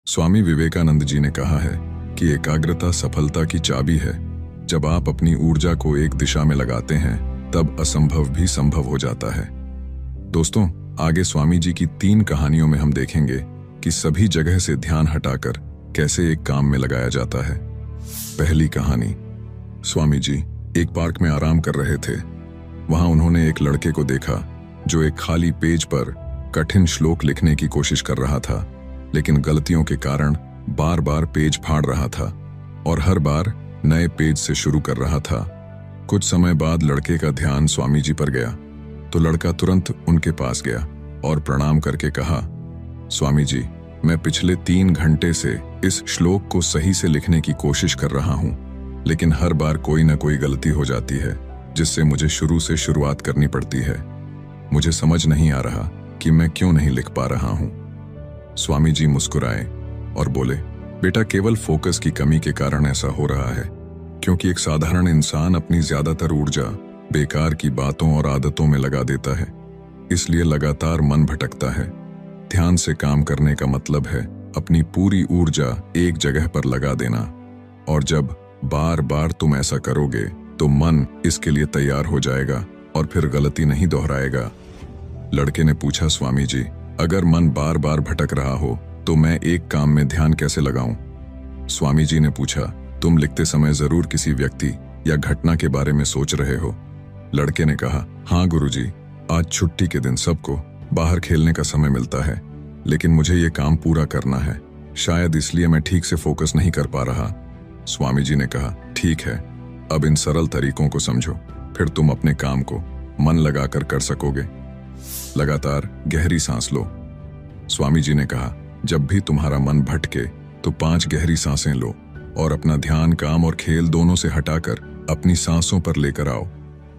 स्वामी विवेकानंद जी ने कहा है कि एकाग्रता सफलता की चाबी है। जब आप अपनी ऊर्जा को एक दिशा में लगाते हैं तब असंभव भी संभव हो जाता है। दोस्तों, आगे स्वामी जी की 3 कहानियों में हम देखेंगे कि सभी जगह से ध्यान हटाकर कैसे एक काम में लगाया जाता है। पहली कहानी। स्वामी जी एक पार्क में आराम कर रहे थे। वहां उन्होंने एक लड़के को देखा जो एक खाली पेज पर कठिन श्लोक लिखने की कोशिश कर रहा था, लेकिन गलतियों के कारण बार बार पेज फाड़ रहा था और हर बार नए पेज से शुरू कर रहा था। कुछ समय बाद लड़के का ध्यान स्वामी जी पर गया तो लड़का तुरंत उनके पास गया और प्रणाम करके कहा, स्वामी जी, मैं पिछले 3 घंटे से इस श्लोक को सही से लिखने की कोशिश कर रहा हूं, लेकिन हर बार कोई ना कोई गलती हो जाती है जिससे मुझे शुरू से शुरुआत करनी पड़ती है। मुझे समझ नहीं आ रहा कि मैं क्यों नहीं लिख पा रहा हूं। स्वामी जी मुस्कुराए और बोले, बेटा, केवल फोकस की कमी के कारण ऐसा हो रहा है, क्योंकि एक साधारण इंसान अपनी ज्यादातर ऊर्जा बेकार की बातों और आदतों में लगा देता है, इसलिए लगातार मन भटकता है। ध्यान से काम करने का मतलब है अपनी पूरी ऊर्जा एक जगह पर लगा देना, और जब बार बार तुम ऐसा करोगे तो मन इसके लिए तैयार हो जाएगा और फिर गलती नहीं दोहराएगा। लड़के ने पूछा, स्वामी जी, अगर मन बार बार भटक रहा हो तो मैं एक काम में ध्यान कैसे लगाऊं? स्वामी जी ने पूछा, तुम लिखते समय जरूर किसी व्यक्ति या घटना के बारे में सोच रहे हो? लड़के ने कहा, हाँ गुरुजी, आज छुट्टी के दिन सबको बाहर खेलने का समय मिलता है, लेकिन मुझे ये काम पूरा करना है, शायद इसलिए मैं ठीक से फोकस नहीं कर पा रहा। स्वामी जी ने कहा, ठीक है, अब इन सरल तरीकों को समझो, फिर तुम अपने काम को मन लगाकर कर सकोगे। लगातार गहरी सांस लो। स्वामी जी ने कहा, जब भी तुम्हारा मन भटके तो 5 गहरी सांसें लो और अपना ध्यान काम और खेल दोनों से हटाकर अपनी सांसों पर लेकर आओ।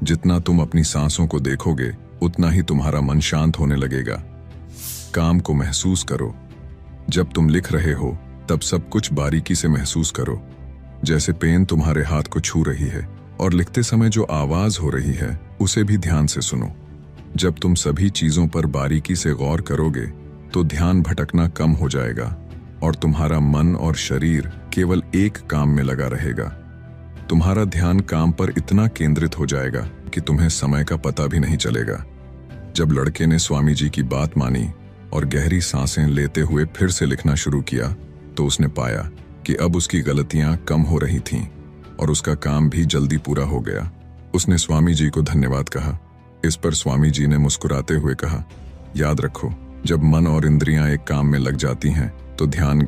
जितना तुम अपनी सांसों को देखोगे उतना ही तुम्हारा मन शांत होने लगेगा। काम को महसूस करो। जब तुम लिख रहे हो तब सब कुछ बारीकी से महसूस करो, जैसे पेन तुम्हारे हाथ को छू रही है, और लिखते समय जो आवाज हो रही है उसे भी ध्यान से सुनो। जब तुम सभी चीजों पर बारीकी से गौर करोगे तो ध्यान भटकना कम हो जाएगा और तुम्हारा मन और शरीर केवल एक काम में लगा रहेगा। तुम्हारा ध्यान काम पर इतना केंद्रित हो जाएगा कि तुम्हें समय का पता भी नहीं चलेगा। जब लड़के ने स्वामी जी की बात मानी और गहरी सांसें लेते हुए फिर से लिखना शुरू किया तो उसने पाया कि अब उसकी गलतियां कम हो रही थीं और उसका काम भी जल्दी पूरा हो गया। उसने स्वामी जी को धन्यवाद कहा। इस पर स्वामी जी ने मुस्कुराते हुए कहा, याद रखो, जब मन और इंद्रियां एक काम में लग जाती हैं तो ध्यान